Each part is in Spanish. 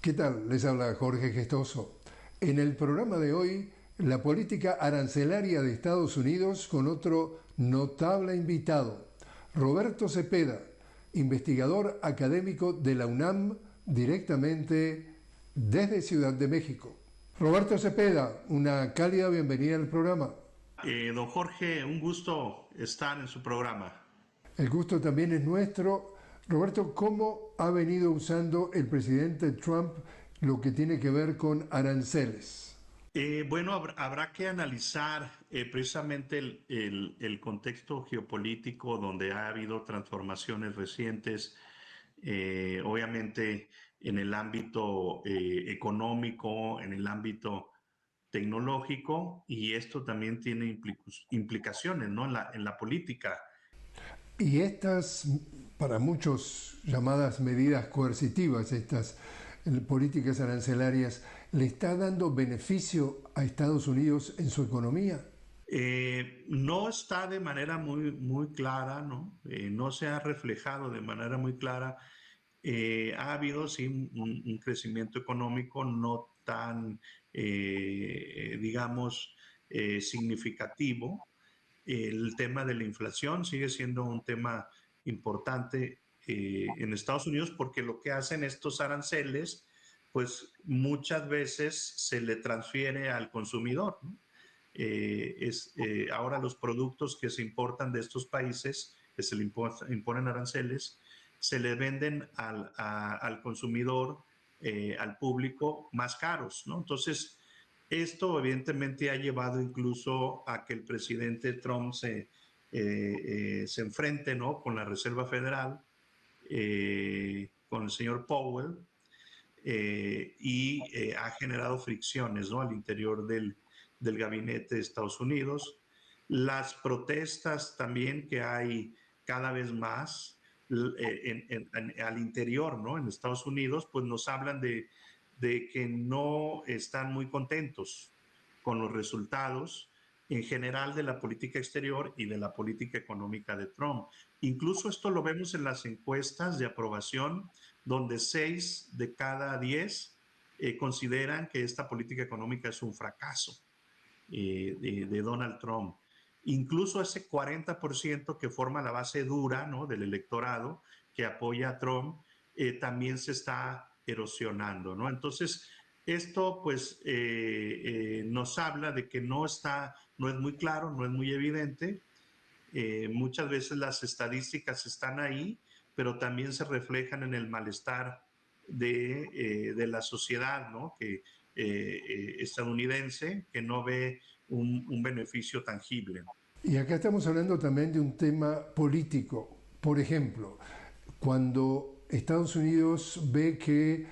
¿Qué tal? Les habla Jorge Gestoso. En el programa de hoy, la política arancelaria de Estados Unidos con otro notable invitado, Roberto Cepeda, investigador académico de la UNAM, directamente desde Ciudad de México. Roberto Cepeda, una cálida bienvenida al programa. Don Jorge, un gusto estar en su programa. El gusto también es nuestro. Roberto, ¿cómo ha venido usando el presidente Trump lo que tiene que ver con aranceles? Bueno, habrá que analizar precisamente el contexto geopolítico donde ha habido transformaciones recientes, obviamente en el ámbito económico, en el ámbito tecnológico, y esto también tiene implicaciones, ¿no? En la política. Y estas, para muchos llamadas medidas coercitivas, estas políticas arancelarias, ¿le está dando beneficio a Estados Unidos en su economía? No está de manera muy clara, ¿no? No se ha reflejado de manera muy clara. Ha habido, sí, un crecimiento económico no tan, digamos, significativo. El tema de la inflación sigue siendo un tema importante en Estados Unidos porque lo que hacen estos aranceles, pues muchas veces se le transfiere al consumidor, ¿no? Ahora los productos que se importan de estos países, que se le imponen aranceles, se le venden al consumidor, al público, más caros, ¿no? Entonces, esto evidentemente ha llevado incluso a que el presidente Trump se enfrente, ¿no?, con la Reserva Federal, con el señor Powell, y ha generado fricciones, ¿no?, al interior del gabinete de Estados Unidos. Las protestas también que hay cada vez más al interior, ¿no?, en Estados Unidos, pues nos hablan de que no están muy contentos con los resultados en general de la política exterior y de la política económica de Trump. Incluso esto lo vemos en las encuestas de aprobación, donde 6 de cada 10 consideran que esta política económica es un fracaso de Donald Trump. Incluso ese 40% que forma la base dura, ¿no?, del electorado que apoya a Trump, también se está erosionando, ¿no? Entonces, esto pues nos habla de que no es muy claro, no es muy evidente. Muchas veces las estadísticas están ahí, pero también se reflejan en el malestar de la sociedad, ¿no?, estadounidense, que no ve un beneficio tangible. Y acá estamos hablando también de un tema político. Por ejemplo, cuando Estados Unidos ve que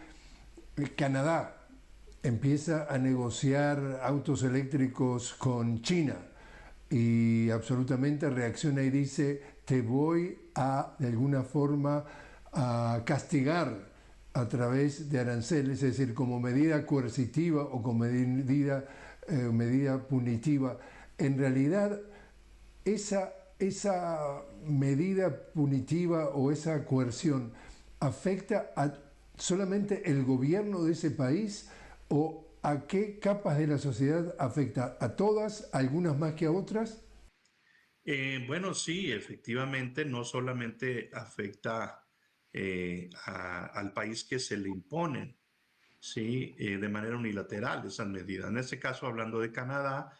Canadá empieza a negociar autos eléctricos con China y absolutamente reacciona y dice, te voy a, de alguna forma, a castigar a través de aranceles, es decir, como medida coercitiva o como medida punitiva, en realidad esa medida punitiva o esa coerción afecta a solamente el gobierno de ese país o a qué capas de la sociedad afecta? ¿A todas, algunas más que a otras? Bueno, sí, efectivamente, no solamente afecta al país que se le imponen, ¿sí?, de manera unilateral esas medidas. En este caso, hablando de Canadá,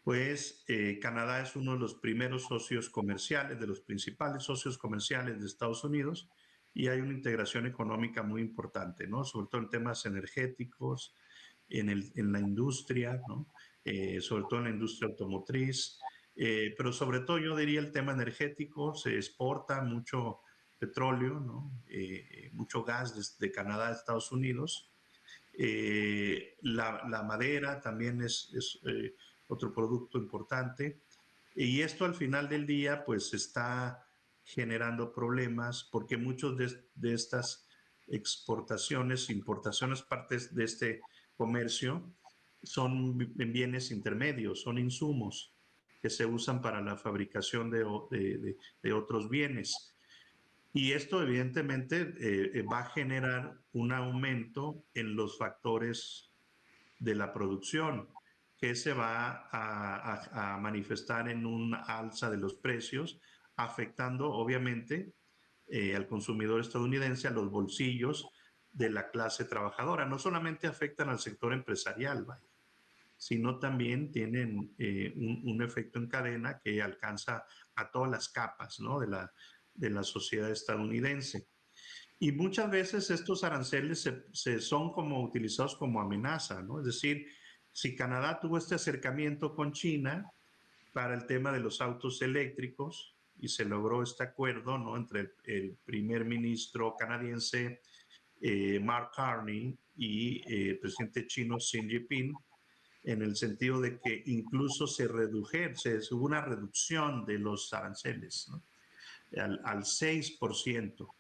pues Canadá es uno de los primeros socios comerciales, de los principales socios comerciales de Estados Unidos, y hay una integración económica muy importante, ¿no?, sobre todo en temas energéticos, en la industria, ¿no?, sobre todo en la industria automotriz, pero sobre todo yo diría el tema energético. Se exporta mucho petróleo, ¿no?, mucho gas desde Canadá a Estados Unidos. La madera también es otro producto importante. Y esto al final del día pues está generando problemas porque muchos de estas exportaciones, importaciones, partes de este comercio son bienes intermedios, son insumos que se usan para la fabricación de otros bienes. Y esto evidentemente va a generar un aumento en los factores de la producción, que se va a manifestar en un alza de los precios, afectando obviamente al consumidor estadounidense, a los bolsillos de la clase trabajadora. No solamente afectan al sector empresarial, vaya, sino también tienen un efecto en cadena que alcanza a todas las capas, ¿no?, de la sociedad estadounidense. Y muchas veces estos aranceles son como utilizados como amenaza, ¿no? Es decir, si Canadá tuvo este acercamiento con China para el tema de los autos eléctricos y se logró este acuerdo, ¿no?, entre el primer ministro canadiense Mark Carney y el presidente chino Xi Jinping, en el sentido de que incluso hubo una reducción de los aranceles, ¿no?, al 6%.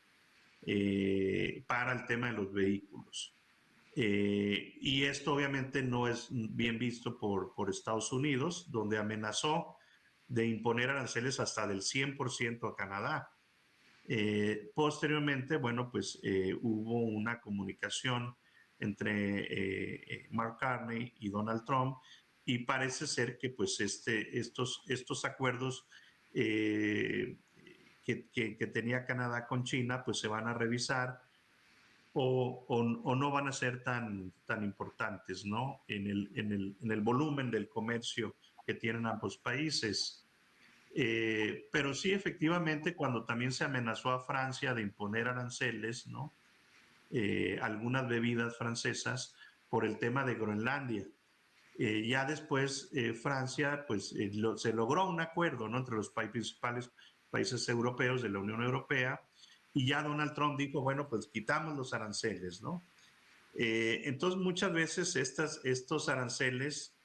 Para el tema de los vehículos. Y esto obviamente no es bien visto por Estados Unidos, donde amenazó de imponer aranceles hasta del 100% a Canadá. Posteriormente, bueno, pues hubo una comunicación entre Mark Carney y Donald Trump, y parece ser que pues estos acuerdos que tenía Canadá con China pues se van a revisar o no van a ser tan importantes, ¿no?, en el volumen del comercio que tienen ambos países. Pero sí, efectivamente, cuando también se amenazó a Francia de imponer aranceles, ¿no?, algunas bebidas francesas por el tema de Groenlandia. Ya después Francia, pues se logró un acuerdo, ¿no?, entre los principales países europeos de la Unión Europea, y ya Donald Trump dijo, bueno, pues quitamos los aranceles, ¿no? Entonces muchas veces estos aranceles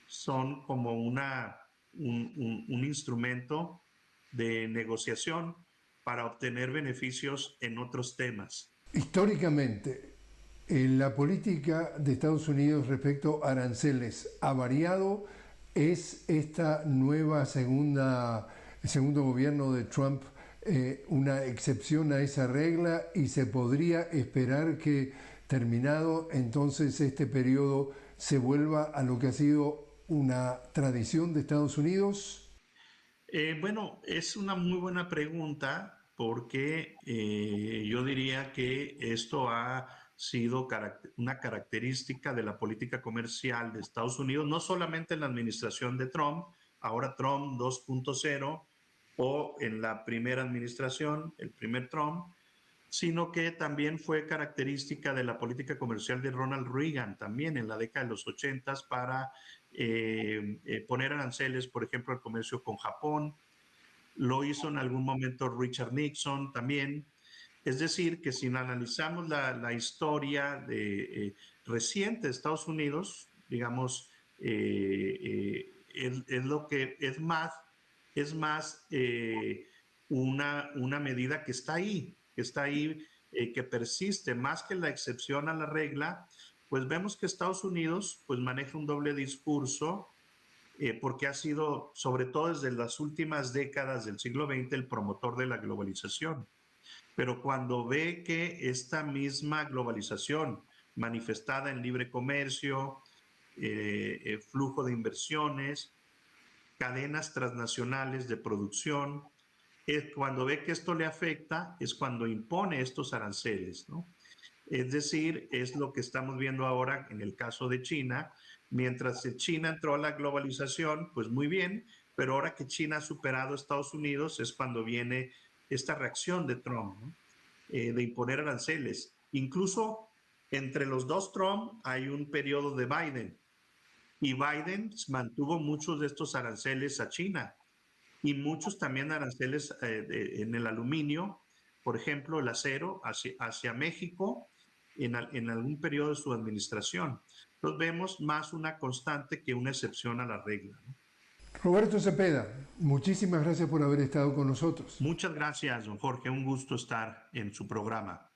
son como un instrumento de negociación para obtener beneficios en otros temas. Históricamente, la política de Estados Unidos respecto a aranceles ha variado. ¿Es esta nueva segundo gobierno de Trump una excepción a esa regla y se podría esperar que terminado entonces este periodo se vuelva a lo que ha sido una tradición de Estados Unidos? Bueno, es una muy buena pregunta porque yo diría que esto ha sido una característica de la política comercial de Estados Unidos, no solamente en la administración de Trump, ahora Trump 2.0, o en la primera administración, el primer Trump, sino que también fue característica de la política comercial de Ronald Reagan, también en la década de los 80 para poner aranceles, por ejemplo, al comercio con Japón. Lo hizo en algún momento Richard Nixon también. Es decir, que si analizamos la historia reciente de Estados Unidos, digamos, es lo que es más una medida que está ahí, que persiste, más que la excepción a la regla. Pues vemos que Estados Unidos pues maneja un doble discurso, porque ha sido, sobre todo desde las últimas décadas del siglo XX, el promotor de la globalización. Pero cuando ve que esta misma globalización manifestada en libre comercio, flujo de inversiones, cadenas transnacionales de producción, cuando ve que esto le afecta, es cuando impone estos aranceles, ¿no? Es decir, es lo que estamos viendo ahora en el caso de China. Mientras China entró a la globalización, pues muy bien, pero ahora que China ha superado a Estados Unidos es cuando viene esta reacción de Trump, ¿no?, de imponer aranceles. Incluso entre los dos Trump hay un periodo de Biden, y Biden mantuvo muchos de estos aranceles a China y muchos también aranceles en el aluminio, por ejemplo, el acero hacia México en algún periodo de su administración. Entonces vemos más una constante que una excepción a la regla, ¿no? Roberto Cepeda, muchísimas gracias por haber estado con nosotros. Muchas gracias, don Jorge. Un gusto estar en su programa.